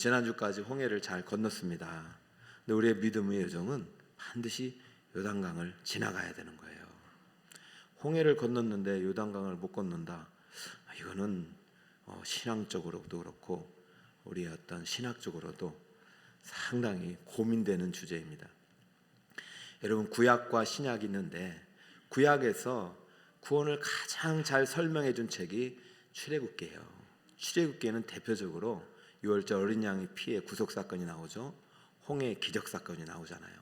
지난주까지 홍해를 잘 건넜습니다. 근데 우리의 믿음의 여정은 반드시 요단강을 지나가야 되는 거예요. 홍해를 건넜는데 요단강을 못 건넌다. 이거는 신앙적으로도 그렇고 우리의 어떤 신학적으로도 상당히 고민되는 주제입니다. 여러분, 구약과 신약이 있는데 구약에서 구원을 가장 잘 설명해 준 책이 출애굽기예요. 출애굽기에는 대표적으로 유월절 어린 양의 피해 구속 사건이 나오죠. 홍해의 기적 사건이 나오잖아요.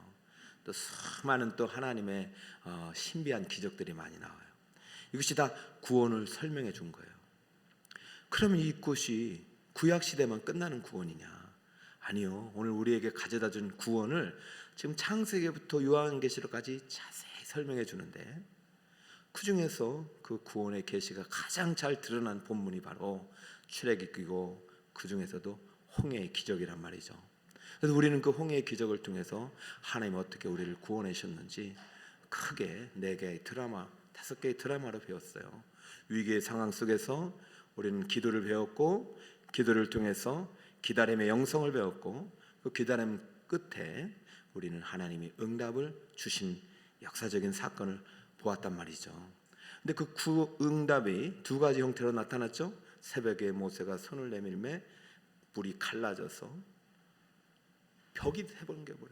또 수많은 또 하나님의 신비한 기적들이 많이 나와요. 이것이 다 구원을 설명해 준 거예요. 그러면 이것이 구약 시대만 끝나는 구원이냐? 아니요. 오늘 우리에게 가져다 준 구원을 지금 창세기부터 요한계시록까지 자세히 설명해 주는데, 그 중에서 그 구원의 계시가 가장 잘 드러난 본문이 바로 출애굽기고, 그 중에서도 홍해의 기적이란 말이죠. 그래서 우리는 그 홍해의 기적을 통해서 하나님 어떻게 우리를 구원하셨는지 크게 4개의 드라마, 5개의 드라마로 배웠어요. 위기의 상황 속에서 우리는 기도를 배웠고, 기도를 통해서 기다림의 영성을 배웠고, 그 기다림 끝에 우리는 하나님이 응답을 주신 역사적인 사건을 보았단 말이죠. 근데 그 응답이 2가지 형태로 나타났죠. 새벽에 모세가 손을 내밀매 불이 갈라져서 벽이 해버려요.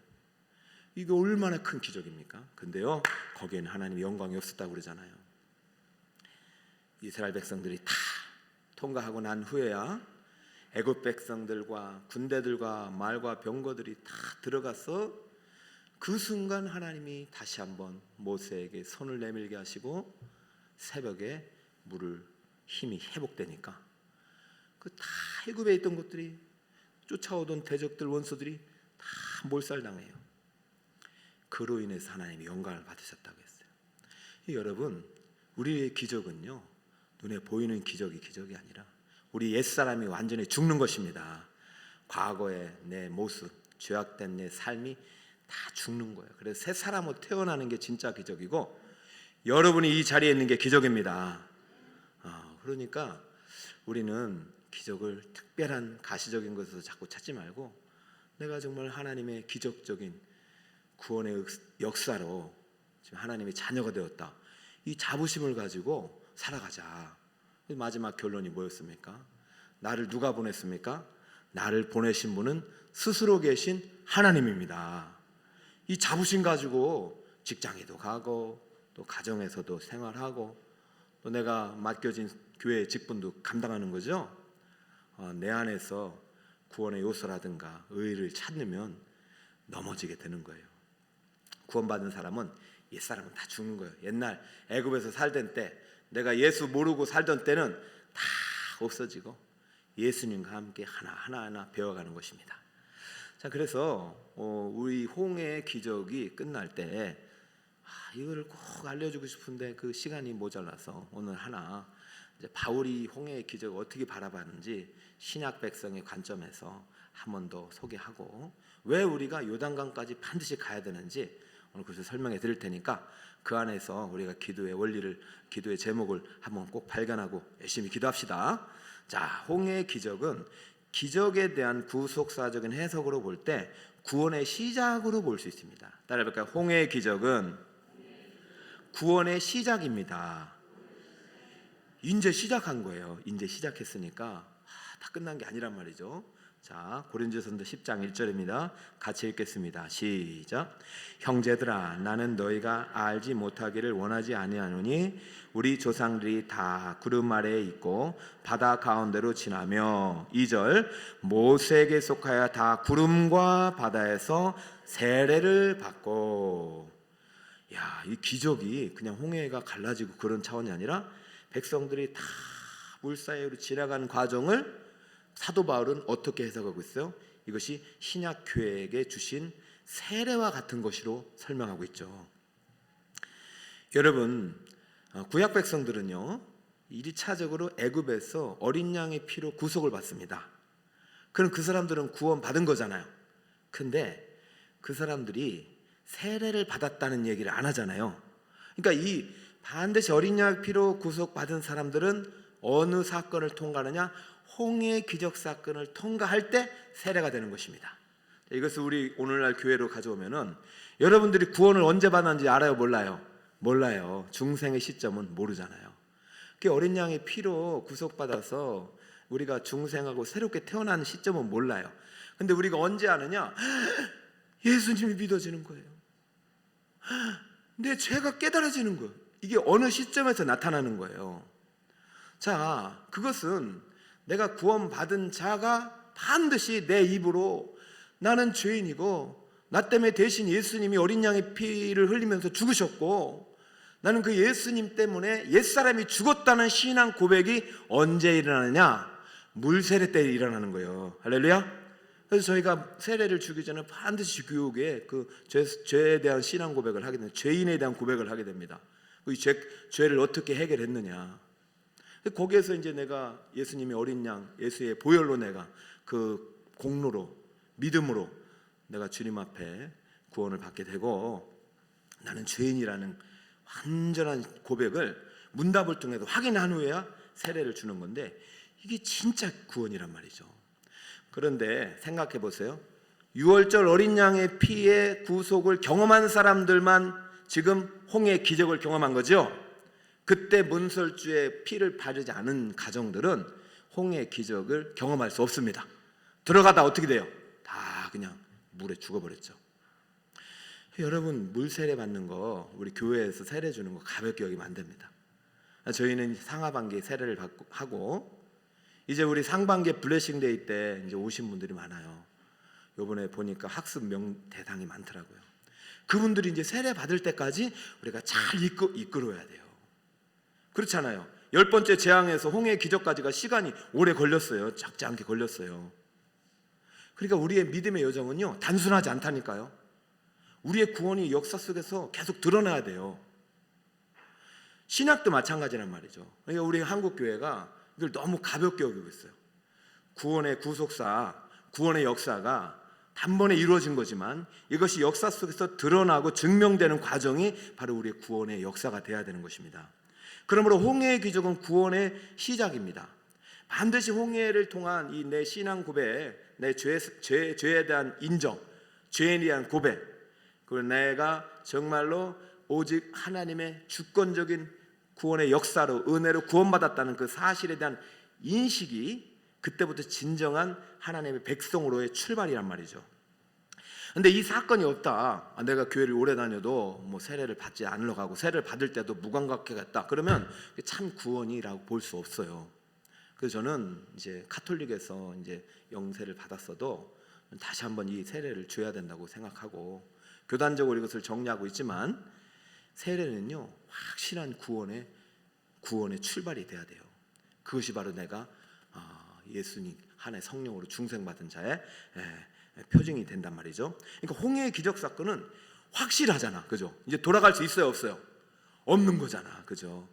이게 얼마나 큰 기적입니까? 근데요, 거기에는 하나님의 영광이 없었다고 그러잖아요. 이스라엘 백성들이 다 통과하고 난 후에야 애굽 백성들과 군대들과 말과 병거들이 다 들어가서 그 순간 하나님이 다시 한번 모세에게 손을 내밀게 하시고 새벽에 물을 힘이 회복되니까 그 다 애굽에 있던 것들이, 쫓아오던 대적들 원수들이 다 몰살당해요. 그로 인해서 하나님이 영광을 받으셨다고 했어요. 여러분, 우리의 기적은요, 눈에 보이는 기적이 아니라 우리 옛사람이 완전히 죽는 것입니다. 과거의 내 모습, 죄악된 내 삶이 다 죽는 거예요. 그래서 새 사람으로 태어나는 게 진짜 기적이고, 여러분이 이 자리에 있는 게 기적입니다. 그러니까 우리는 기적을 특별한 가시적인 것에서 자꾸 찾지 말고, 내가 정말 하나님의 기적적인 구원의 역사로 지금 하나님의 자녀가 되었다, 이 자부심을 가지고 살아가자. 마지막 결론이 뭐였습니까? 나를 누가 보냈습니까? 나를 보내신 분은 스스로 계신 하나님입니다. 이 자부심 가지고 직장에도 가고, 또 가정에서도 생활하고, 또 내가 맡겨진 교회 직분도 감당하는 거죠. 내 안에서 구원의 요소라든가 의의를 찾으면 넘어지게 되는 거예요. 구원받은 사람은, 옛사람은 다 죽는 거예요. 옛날 애굽에서 살던 때, 내가 예수 모르고 살던 때는 다 없어지고 예수님과 함께 하나하나 배워가는 것입니다. 자, 그래서 우리 홍해의 기적이 끝날 때 이거를 꼭 알려주고 싶은데 그 시간이 모자라서 오늘 하나, 이제 바울이 홍해의 기적을 어떻게 바라봤는지 신약 백성의 관점에서 한 번 더 소개하고, 왜 우리가 요단강까지 반드시 가야 되는지 오늘 그것을 설명해 드릴 테니까, 그 안에서 우리가 기도의 원리를, 기도의 제목을 한번 꼭 발견하고 열심히 기도합시다. 자, 홍해의 기적은 기적에 대한 구속사적인 해석으로 볼 때 구원의 시작으로 볼 수 있습니다. 따라해볼까요? 홍해의 기적은 구원의 시작입니다. 이제 시작한 거예요. 이제 시작했으니까 다 끝난 게 아니란 말이죠. 자, 고린도전서 10장 1절입니다. 같이 읽겠습니다. 시작. 형제들아, 나는 너희가 알지 못하기를 원하지 아니하노니 우리 조상들이 다 구름 아래에 있고 바다 가운데로 지나며, 2절, 모세에게 속하여 다 구름과 바다에서 세례를 받고. 야, 이 기적이 그냥 홍해가 갈라지고 그런 차원이 아니라 백성들이 다 물 사이로 지나가는 과정을 사도 바울은 어떻게 해석하고 있어요? 이것이 신약 교회에게 주신 세례와 같은 것으로 설명하고 있죠. 여러분, 구약 백성들은요, 1차적으로 애굽에서 어린 양의 피로 구속을 받습니다. 그럼 그 사람들은 구원 받은 거잖아요. 근데 그 사람들이 세례를 받았다는 얘기를 안 하잖아요. 그러니까 이 반드시 어린 양 피로 구속받은 사람들은 어느 사건을 통과하느냐? 홍해 기적 사건을 통과할 때 세례가 되는 것입니다. 이것을 우리 오늘날 교회로 가져오면은 여러분들이 구원을 언제 받았는지 알아요? 몰라요? 몰라요. 중생의 시점은 모르잖아요. 그 어린 양의 피로 구속받아서 우리가 중생하고 새롭게 태어나는 시점은 몰라요. 근데 우리가 언제 아느냐? 예수님이 믿어지는 거예요. 내 죄가 깨달아지는 거예요. 이게 어느 시점에서 나타나는 거예요. 자, 그것은 내가 구원받은 자가 반드시 내 입으로 나는 죄인이고 나 때문에 대신 예수님이 어린 양의 피를 흘리면서 죽으셨고 나는 그 예수님 때문에 옛사람이 죽었다는 신앙 고백이 언제 일어나느냐? 물세례 때 일어나는 거예요. 할렐루야. 그래서 저희가 세례를 주기 전에 반드시 교육에 그 죄에 대한 신앙 고백을 하게 됩니다. 죄인에 대한 고백을 하게 됩니다. 이 죄를 어떻게 해결했느냐. 거기에서 이제 내가 예수님이 어린 양, 예수의 보혈로 내가 그 공로로 믿음으로 내가 주님 앞에 구원을 받게 되고 나는 죄인이라는 완전한 고백을 문답을 통해서 확인한 후에야 세례를 주는 건데 이게 진짜 구원이란 말이죠. 그런데 생각해 보세요. 6월절 어린 양의 피의 구속을 경험한 사람들만 지금 홍해의 기적을 경험한 거죠. 그때 문설주의 피를 바르지 않은 가정들은 홍해의 기적을 경험할 수 없습니다. 들어가다 어떻게 돼요? 다 그냥 물에 죽어버렸죠. 여러분 물 세례 받는 거 우리 교회에서 세례 주는 거 가볍게 여기면 안 됩니다. 저희는 상하반기 세례를 하고 이제 우리 상반기 블레싱 데이 때 이제 오신 분들이 많아요. 요번에 보니까 학습 대상이 많더라고요. 그분들이 이제 세례 받을 때까지 우리가 잘 이끌어야 돼요. 그렇잖아요. 10번째 재앙에서 홍해 기적까지가 시간이 오래 걸렸어요. 작지 않게 걸렸어요. 그러니까 우리의 믿음의 여정은요 단순하지 않다니까요. 우리의 구원이 역사 속에서 계속 드러나야 돼요. 신학도 마찬가지란 말이죠. 그러니까 우리 한국 교회가 이걸 너무 가볍게 여기고 있어요. 구원의 구속사, 구원의 역사가 단번에 이루어진 거지만 이것이 역사 속에서 드러나고 증명되는 과정이 바로 우리의 구원의 역사가 돼야 되는 것입니다. 그러므로 홍해의 기적은 구원의 시작입니다. 반드시 홍해를 통한 이 내 신앙 고백, 내 죄에 대한 인정, 죄에 대한 고백, 그리고 내가 정말로 오직 하나님의 주권적인 구원의 역사로 은혜로 구원받았다는 그 사실에 대한 인식이 그때부터 진정한 하나님의 백성으로의 출발이란 말이죠. 근데 이 사건이 없다. 내가 교회를 오래 다녀도 뭐 세례를 받지 않으러 가고 세례를 받을 때도 무감각해갔다. 그러면 참 구원이라고 볼 수 없어요. 그래서 저는 이제 카톨릭에서 이제 영세를 받았어도 다시 한번 이 세례를 줘야 된다고 생각하고 교단적으로 이것을 정리하고 있지만 세례는요 확실한 구원의 출발이 돼야 돼요. 그것이 바로 내가 예수님 하나의 성령으로 중생받은 자의 표징이 된단 말이죠. 그러니까 홍해의 기적 사건은 확실하잖아, 그죠? 이제 돌아갈 수 있어요, 없어요? 없는 거잖아, 그죠?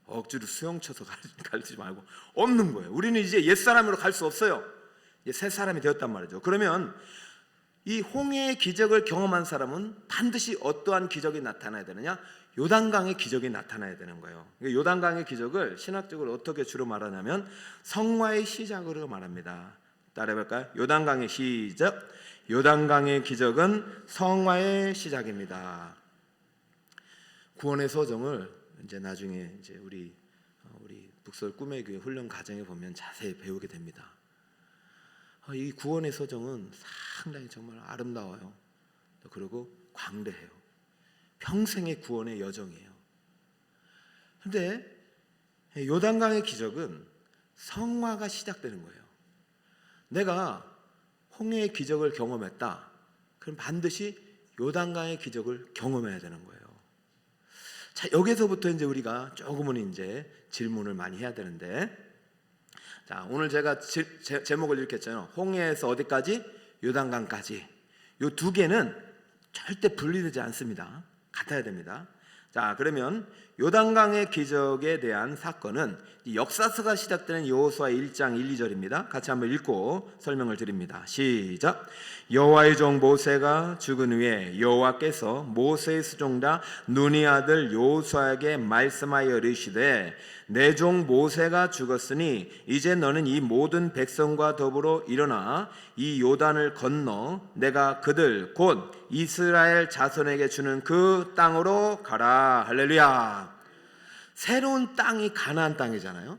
억지로 수영 쳐서 가르치지 말고 없는 거예요. 우리는 이제 옛 사람으로 갈 수 없어요. 이제 새 사람이 되었단 말이죠. 그러면 이 홍해의 기적을 경험한 사람은 반드시 어떠한 기적이 나타나야 되느냐? 요단강의 기적이 나타나야 되는 거예요. 요단강의 기적을 신학적으로 어떻게 주로 말하냐면 성화의 시작으로 말합니다. 따라해볼까요? 요단강의 시작. 요단강의 기적은 성화의 시작입니다. 구원의 소정을 이제 나중에 이제 우리 북서울 꿈의 교회 훈련 과정에 보면 자세히 배우게 됩니다. 이 구원의 소정은 상당히 정말 아름다워요. 그리고 광대해요. 평생의 구원의 여정이에요. 그런데 요단강의 기적은 성화가 시작되는 거예요. 내가 홍해의 기적을 경험했다. 그럼 반드시 요단강의 기적을 경험해야 되는 거예요. 자, 여기서부터 이제 우리가 조금은 이제 질문을 많이 해야 되는데, 자, 오늘 제가 제목을 이렇게 했잖아요. 홍해에서 어디까지? 요단강까지. 이 두 개는 절대 분리되지 않습니다. 같아야 됩니다. 자, 그러면 요단강의 기적에 대한 사건은 역사서가 시작되는 여호수아 1장 1, 2절입니다. 같이 한번 읽고 설명을 드립니다. 시작. 여호와의 종 모세가 죽은 후에 여호와께서 모세의 수종자 눈의 아들 여호수아에게 말씀하여 이르시되 내 종 모세가 죽었으니 이제 너는 이 모든 백성과 더불어 일어나 이 요단을 건너 내가 그들 곧 이스라엘 자손에게 주는 그 땅으로 가라. 할렐루야. 새로운 땅이 가나안 땅이잖아요.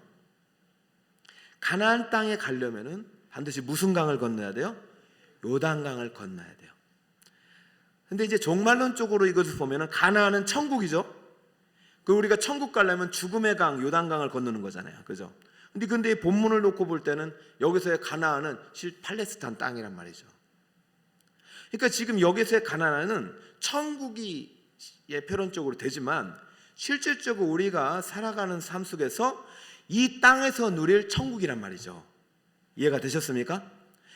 가나안 땅에 가려면은 반드시 무슨 강을 건너야 돼요? 요단강을 건너야 돼요. 근데 이제 종말론 쪽으로 이것을 보면은 가나안은 천국이죠. 그 우리가 천국 가려면 죽음의 강 요단강을 건너는 거잖아요. 그죠? 근데 이 본문을 놓고 볼 때는 여기서의 가나안은 실 팔레스타인 땅이란 말이죠. 그러니까 지금 여기서의 가나안은 천국이 표현적으로 되지만 실질적으로 우리가 살아가는 삶 속에서 이 땅에서 누릴 천국이란 말이죠. 이해가 되셨습니까?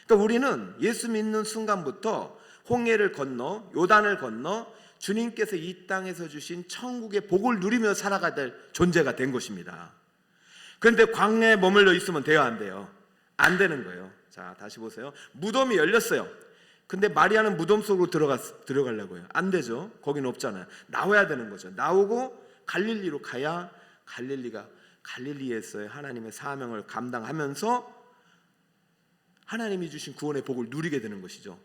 그러니까 우리는 예수 믿는 순간부터 홍해를 건너 요단을 건너 주님께서 이 땅에서 주신 천국의 복을 누리며 살아가야 될 존재가 된 것입니다. 그런데 광야에 머물러 있으면 돼요, 안 돼요? 안 되는 거예요. 자, 다시 보세요. 무덤이 열렸어요. 근데 마리아는 무덤 속으로 들어가려고 해요. 안 되죠. 거기는 없잖아요. 나와야 되는 거죠. 나오고 갈릴리로 가야 갈릴리에서의 하나님의 사명을 감당하면서 하나님이 주신 구원의 복을 누리게 되는 것이죠.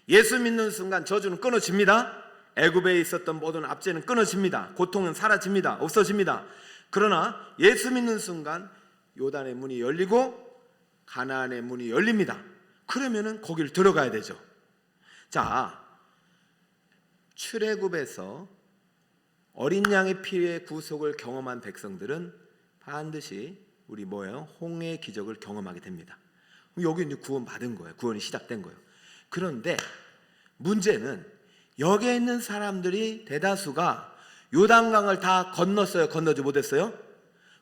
예수 믿는 순간 저주는 끊어집니다. 애굽에 있었던 모든 압제는 끊어집니다. 고통은 사라집니다. 없어집니다. 그러나 예수 믿는 순간 요단의 문이 열리고 가나안의 문이 열립니다. 그러면은 거기를 들어가야 되죠. 자, 출애굽에서 어린 양의 피의 구속을 경험한 백성들은 반드시 우리 홍해의 기적을 경험하게 됩니다. 여기 이제 구원 받은 거예요. 구원이 시작된 거예요. 그런데 문제는 여기에 있는 사람들이 대다수가 요단강을 다 건넜어요? 건너지 못했어요?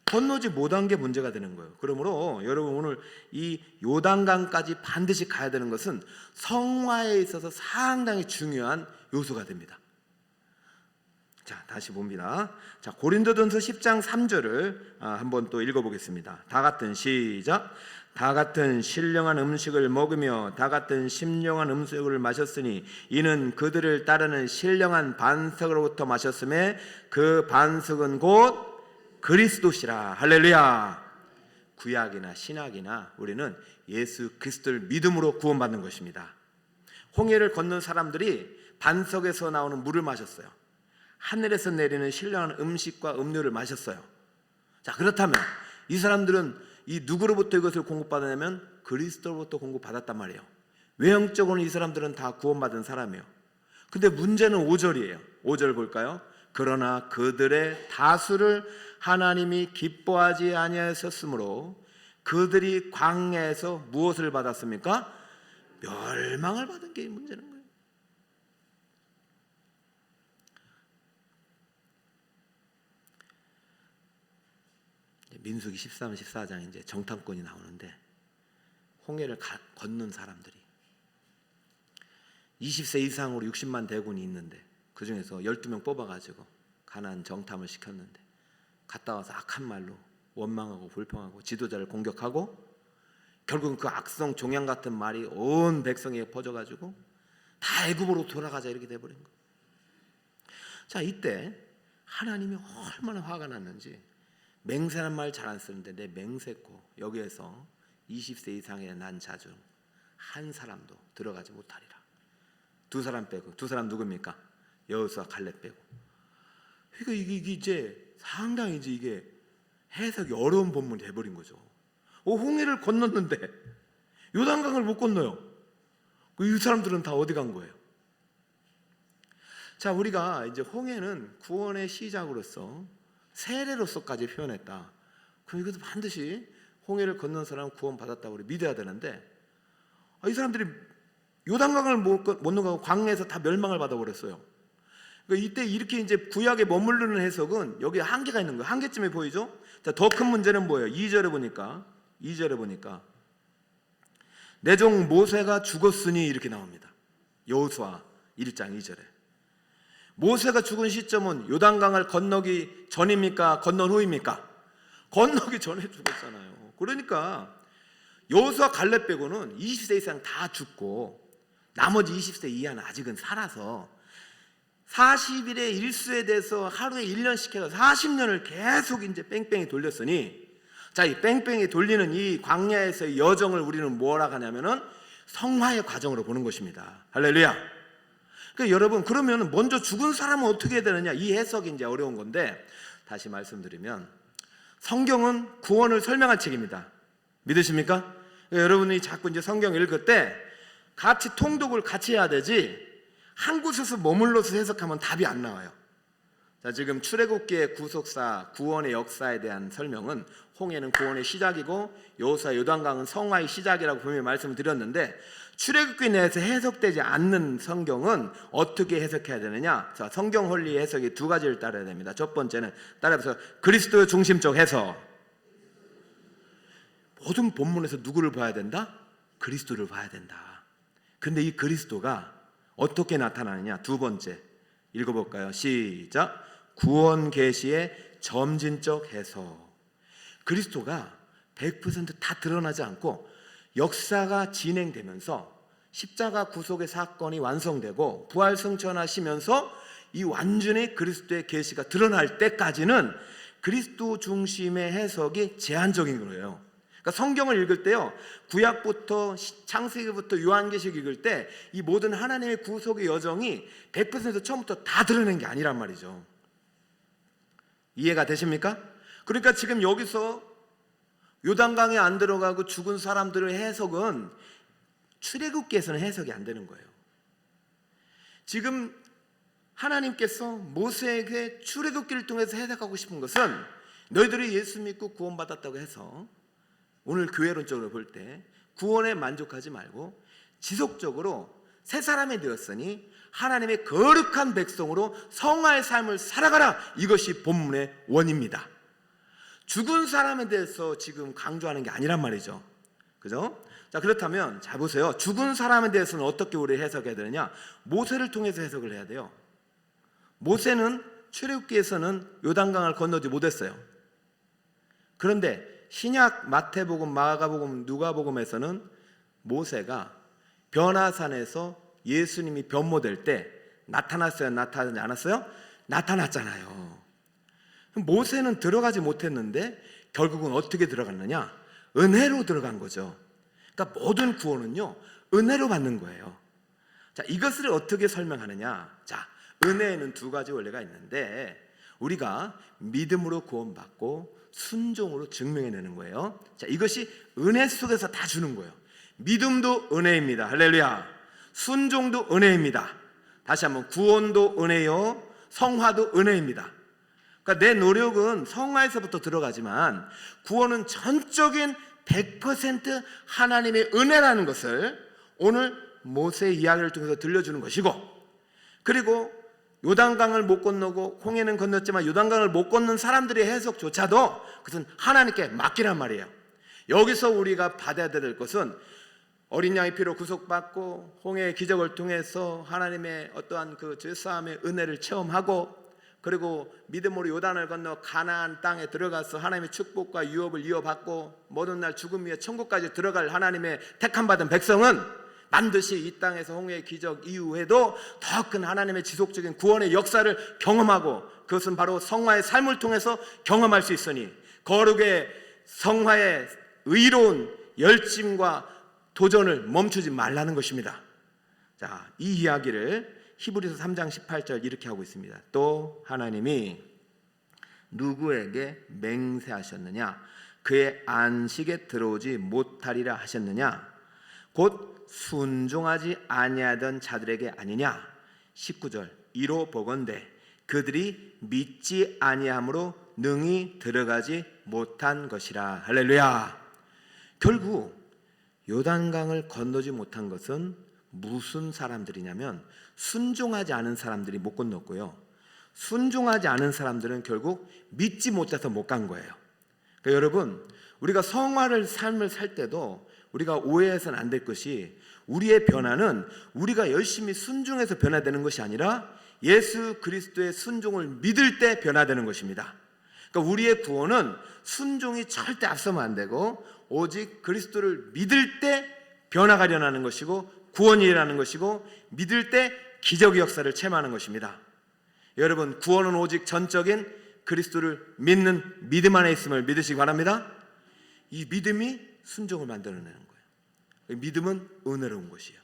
건너지 못한 게 문제가 되는 거예요. 그러므로 여러분 오늘 이 요단강까지 반드시 가야 되는 것은 성화에 있어서 상당히 중요한 요소가 됩니다. 자, 다시 봅니다. 자, 고린도전서 10장 3절을 한번 또 읽어보겠습니다. 다 같은 시작. 다 같은 신령한 음식을 먹으며 다 같은 신령한 음식을 마셨으니 이는 그들을 따르는 신령한 반석으로부터 마셨음에 그 반석은 곧 그리스도시라. 할렐루야. 구약이나 신약이나 우리는 예수 그리스도를 믿음으로 구원받는 것입니다. 홍해를 건넌 사람들이 반석에서 나오는 물을 마셨어요. 하늘에서 내리는 신령한 음식과 음료를 마셨어요. 자, 그렇다면 이 사람들은 이 누구로부터 이것을 공급받았냐면 그리스도로부터 공급받았단 말이에요. 외형적으로는 이 사람들은 다 구원받은 사람이에요. 근데 문제는 5절이에요. 5절 볼까요? 그러나 그들의 다수를 하나님이 기뻐하지 아니하셨으므로 그들이 광야에서 무엇을 받았습니까? 멸망을 받은 게 문제는 거예요. 민수기 13, 14장 이제 정탐꾼이 나오는데 홍해를 건넌 사람들이 20세 이상으로 60만 대군이 있는데 그 중에서 12명 뽑아가지고 가나안 정탐을 시켰는데 갔다 와서 악한 말로 원망하고 불평하고 지도자를 공격하고 결국은 그 악성 종양 같은 말이 온 백성에게 퍼져가지고 다 애굽으로 돌아가자 이렇게 돼버린 거예요. 자, 이때 하나님이 얼마나 화가 났는지 맹세란 말 잘 안 쓰는데 내 맹세코 여기에서 20세 이상의 난 자 중 한 사람도 들어가지 못하리라. 두 사람 빼고. 두 사람 누굽니까? 여호수아 갈렙 빼고. 그러니까 이게 이제 상당히 이제 이게 해석이 어려운 본문이 돼버린 거죠. 홍해를 건넜는데 요단강을 못 건너요. 이 사람들은 다 어디 간 거예요? 자, 우리가 이제 홍해는 구원의 시작으로서 세례로서까지 표현했다. 그럼 이것도 반드시 홍해를 건넌 사람은 구원받았다고 우리 믿어야 되는데 이 사람들이 요단강을 못 넘어가고 광야에서 다 멸망을 받아버렸어요. 그러니까 이때 이렇게 이제 구약에 머무르는 해석은 여기에 한계가 있는 거예요. 한계점이 보이죠? 자, 더 큰 문제는 뭐예요? 2절에 보니까 내 종 모세가 죽었으니 이렇게 나옵니다. 여호수아 1장 2절에 모세가 죽은 시점은 요단강을 건너기 전입니까? 건넌 후입니까? 건너기 전에 죽었잖아요. 그러니까 여호수아 갈렙 빼고는 20세 이상 다 죽고 나머지 20세 이하는 아직은 살아서 40일의 일수에 대해서 하루에 1년씩 해서 40년을 계속 이제 뺑뺑이 돌렸으니, 자, 이 뺑뺑이 돌리는 이 광야에서의 여정을 우리는 뭐라 하냐면은 성화의 과정으로 보는 것입니다. 할렐루야. 그러니까 여러분, 그러면 먼저 죽은 사람은 어떻게 해야 되느냐, 이 해석이 이제 어려운 건데, 다시 말씀드리면 성경은 구원을 설명한 책입니다. 믿으십니까? 그러니까 여러분이 자꾸 이제 성경 읽을 때 같이 통독을 같이 해야 되지, 한 곳에서 머물러서 해석하면 답이 안 나와요. 자, 지금 출애굽기의 구속사, 구원의 역사에 대한 설명은 홍해는 구원의 시작이고 여호수아 요단강은 성화의 시작이라고 분명히 말씀을 드렸는데, 출애굽기 내에서 해석되지 않는 성경은 어떻게 해석해야 되느냐? 자, 성경 헐리 해석이 두 가지를 따라야 됩니다. 첫 번째는, 따라서 그리스도의 중심적 해석. 모든 본문에서 누구를 봐야 된다? 그리스도를 봐야 된다. 근데 이 그리스도가 어떻게 나타나느냐? 두 번째 읽어볼까요? 시작. 구원 계시의 점진적 해석. 그리스도가 100% 다 드러나지 않고 역사가 진행되면서 십자가 구속의 사건이 완성되고 부활 승천하시면서 이 완전히 그리스도의 계시가 드러날 때까지는 그리스도 중심의 해석이 제한적인 거예요. 그러니까 성경을 읽을 때요, 구약부터 창세기부터 요한계시록 읽을 때 이 모든 하나님의 구속의 여정이 100% 처음부터 다 드러낸 게 아니란 말이죠. 이해가 되십니까? 그러니까 지금 여기서 요단강에 안 들어가고 죽은 사람들의 해석은 출애굽기에서는 해석이 안 되는 거예요. 지금 하나님께서 모세에게 출애굽기를 통해서 해석하고 싶은 것은, 너희들이 예수 믿고 구원받았다고 해서 오늘 교회론적으로 볼 때 구원에 만족하지 말고 지속적으로 새 사람이 되었으니 하나님의 거룩한 백성으로 성화의 삶을 살아가라, 이것이 본문의 원입니다. 죽은 사람에 대해서 지금 강조하는 게 아니란 말이죠. 그죠? 자, 그렇다면 자 보세요. 죽은 사람에 대해서는 어떻게 우리 해석해야 되느냐? 모세를 통해서 해석을 해야 돼요. 모세는 출애굽기에서는 요단강을 건너지 못했어요. 그런데 신약 마태복음, 마가복음, 누가복음에서는 모세가 변화산에서 예수님이 변모될 때 나타났어요? 나타나지 않았어요? 나타났잖아요. 모세는 들어가지 못했는데 결국은 어떻게 들어갔느냐? 은혜로 들어간 거죠. 그러니까 모든 구원은요, 은혜로 받는 거예요. 자, 이것을 어떻게 설명하느냐? 자, 은혜에는 두 가지 원리가 있는데 우리가 믿음으로 구원받고 순종으로 증명해내는 거예요. 자, 이것이 은혜 속에서 다 주는 거예요. 믿음도 은혜입니다. 할렐루야. 순종도 은혜입니다. 다시 한번, 구원도 은혜요, 성화도 은혜입니다. 그러니까 내 노력은 성화에서부터 들어가지만 구원은 전적인 100% 하나님의 은혜라는 것을 오늘 모세의 이야기를 통해서 들려주는 것이고, 그리고 요단강을 못 건너고 홍해는 건넜지만 요단강을 못 건넌 사람들의 해석조차도 그것은 하나님께 맡기란 말이에요. 여기서 우리가 받아야 될 것은 어린 양의 피로 구속받고 홍해의 기적을 통해서 하나님의 어떠한 그 죄사함의 은혜를 체험하고, 그리고 믿음으로 요단을 건너 가나안 땅에 들어가서 하나님의 축복과 유업을 이어받고 모든 날 죽음 위에 천국까지 들어갈 하나님의 택함받은 백성은 반드시 이 땅에서 홍해의 기적 이후에도 더 큰 하나님의 지속적인 구원의 역사를 경험하고, 그것은 바로 성화의 삶을 통해서 경험할 수 있으니 거룩의 성화의 의로운 열심과 도전을 멈추지 말라는 것입니다. 자, 이 이야기를 히브리서 3장 18절 이렇게 하고 있습니다. 또 하나님이 누구에게 맹세하셨느냐? 그의 안식에 들어오지 못하리라 하셨느냐? 곧 순종하지 아니하던 자들에게 아니냐? 19절, 이로 보건대 그들이 믿지 아니함으로 능히 들어가지 못한 것이라. 할렐루야. 결국 요단강을 건너지 못한 것은 무슨 사람들이냐면 순종하지 않은 사람들이 못 건넜고요, 순종하지 않은 사람들은 결국 믿지 못해서 못 간 거예요. 그러니까 여러분, 우리가 성화를 삶을 살 때도 우리가 오해해서는 안 될 것이, 우리의 변화는 우리가 열심히 순종해서 변화되는 것이 아니라 예수 그리스도의 순종을 믿을 때 변화되는 것입니다. 그러니까 우리의 구원은 순종이 절대 앞서면 안 되고 오직 그리스도를 믿을 때 변화가 일어나는 것이고 구원이 일어나는 것이고 믿을 때 기적의 역사를 체험하는 것입니다. 여러분, 구원은 오직 전적인 그리스도를 믿는 믿음 안에 있음을 믿으시기 바랍니다. 이 믿음이 순종을 만들어내는 거예요. 믿음은 은혜로운 것이에요.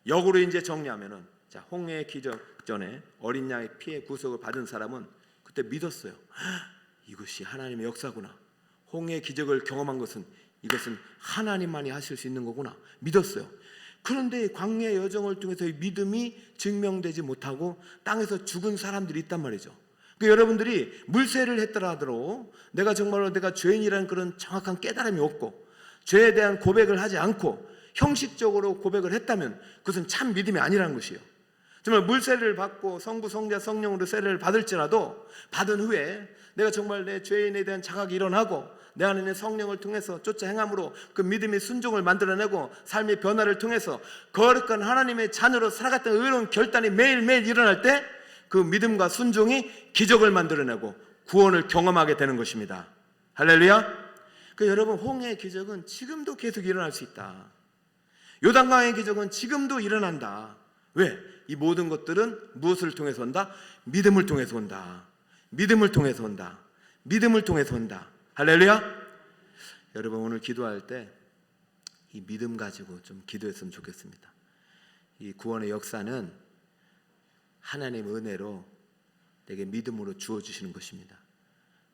역으로 이제 정리하면은, 자, 홍해의 기적 전에 어린 양의 피의 구속을 받은 사람은 그때 믿었어요. 이것이 하나님의 역사구나. 홍해의 기적을 경험한 것은 이것은 하나님만이 하실 수 있는 거구나 믿었어요. 그런데 광야의 여정을 통해서 믿음이 증명되지 못하고 땅에서 죽은 사람들이 있단 말이죠. 그 여러분들이 물세를 했더라 하더라도 내가 정말로 내가 죄인이라는 그런 정확한 깨달음이 없고 죄에 대한 고백을 하지 않고 형식적으로 고백을 했다면 그것은 참 믿음이 아니라는 것이에요. 정말 물세를 받고 성부, 성자, 성령으로 세례를 받을지라도 받은 후에 내가 정말 내 죄인에 대한 자각이 일어나고 내 안에 있는 성령을 통해서 쫓아 행함으로 그 믿음의 순종을 만들어내고 삶의 변화를 통해서 거룩한 하나님의 자녀로 살아갔던 의로운 결단이 매일매일 일어날 때 그 믿음과 순종이 기적을 만들어내고 구원을 경험하게 되는 것입니다. 할렐루야. 그 여러분, 홍해의 기적은 지금도 계속 일어날 수 있다. 요단강의 기적은 지금도 일어난다. 왜? 이 모든 것들은 무엇을 통해서 온다? 믿음을 통해서 온다. 믿음을 통해서 온다. 믿음을 통해서 온다. 할렐루야. 여러분, 오늘 기도할 때 이 믿음 가지고 좀 기도했으면 좋겠습니다. 이 구원의 역사는 하나님의 은혜로 내게 믿음으로 주어주시는 것입니다.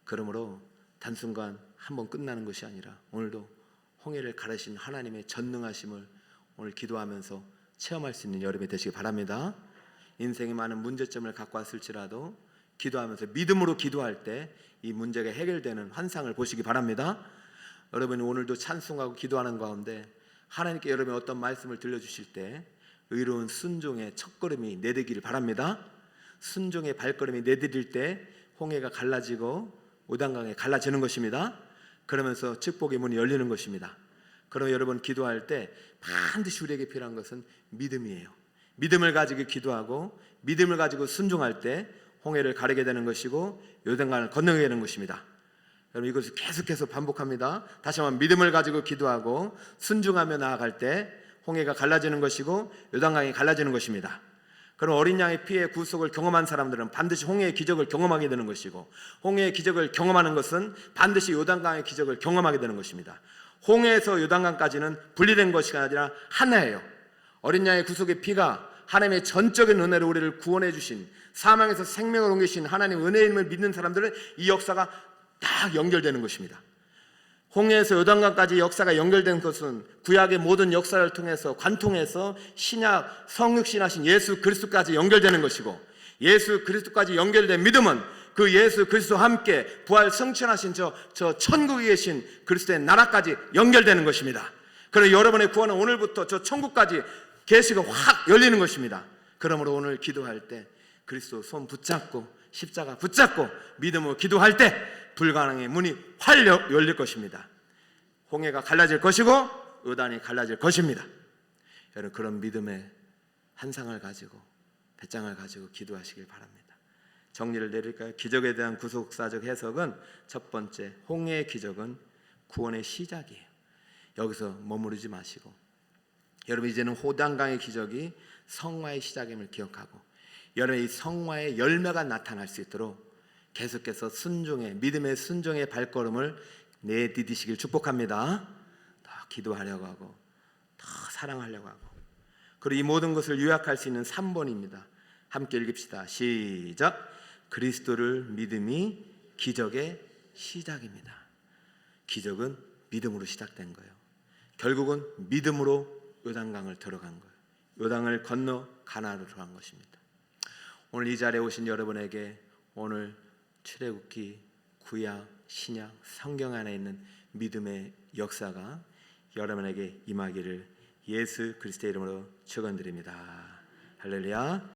그러므로 단순간 한번 끝나는 것이 아니라 오늘도 홍해를 가르신 하나님의 전능하심을 오늘 기도하면서 체험할 수 있는 여러분이 되시기 바랍니다. 인생에 많은 문제점을 갖고 왔을지라도 기도하면서 믿음으로 기도할 때 이 문제가 해결되는 환상을 보시기 바랍니다. 여러분이 오늘도 찬송하고 기도하는 가운데 하나님께 여러분이 어떤 말씀을 들려주실 때 의로운 순종의 첫걸음이 내디기를 바랍니다. 순종의 발걸음이 내디딜 때 홍해가 갈라지고 요단강에 갈라지는 것입니다. 그러면서 축복의 문이 열리는 것입니다. 그럼 여러분 기도할 때 반드시 우리에게 필요한 것은 믿음이에요. 믿음을 가지고 기도하고 믿음을 가지고 순종할 때 홍해를 가르게 되는 것이고 요단강을 건너게 되는 것입니다. 여러분 이것을 계속해서 반복합니다. 다시 한번 믿음을 가지고 기도하고 순종하며 나아갈 때 홍해가 갈라지는 것이고 요단강이 갈라지는 것입니다. 그럼 어린 양의 피의 구속을 경험한 사람들은 반드시 홍해의 기적을 경험하게 되는 것이고 홍해의 기적을 경험하는 것은 반드시 요단강의 기적을 경험하게 되는 것입니다. 홍해에서 요단강까지는 분리된 것이 아니라 하나예요. 어린 양의 구속의 피가 하나님의 전적인 은혜로 우리를 구원해 주신 사망에서 생명을 옮기신 하나님의 은혜임을 믿는 사람들은 이 역사가 딱 연결되는 것입니다. 홍해에서 요단강까지 역사가 연결된 것은 구약의 모든 역사를 통해서 관통해서 신약 성육신하신 예수 그리스도까지 연결되는 것이고 예수 그리스도까지 연결된 믿음은 그 예수 그리스도와 함께 부활 승천하신 저 천국에 계신 그리스도의 나라까지 연결되는 것입니다. 그래서 여러분의 구원은 오늘부터 저 천국까지 계시가 확 열리는 것입니다. 그러므로 오늘 기도할 때 그리스도 손 붙잡고 십자가 붙잡고 믿음으로 기도할 때 불가능의 문이 활 열릴 것입니다. 홍해가 갈라질 것이고 요단이 갈라질 것입니다. 여러분 그런 믿음의 환상을 가지고 배짱을 가지고 기도하시길 바랍니다. 정리를 내릴까요? 기적에 대한 구속사적 해석은 첫 번째, 홍해의 기적은 구원의 시작이에요. 여기서 머무르지 마시고 여러분 이제는 요단강의 기적이 성화의 시작임을 기억하고 여러분 이 성화의 열매가 나타날 수 있도록 계속해서 순종의 믿음의 순종의 발걸음을 내디디시길 축복합니다. 더 기도하려고 하고 더 사랑하려고 하고 그리고 이 모든 것을 요약할 수 있는 3번입니다. 함께 읽읍시다. 시작. 그리스도를 믿음이 기적의 시작입니다. 기적은 믿음으로 시작된 거예요. 결국은 믿음으로 요단강을 들어간 거예요. 요단을 건너 가나안으로 들어간 것입니다. 오늘 이 자리에 오신 여러분에게 오늘 출애굽기, 구약, 신약, 성경 안에 있는 믿음의 역사가 여러분에게 임하기를 예수 그리스도의 이름으로 축원드립니다. 할렐루야.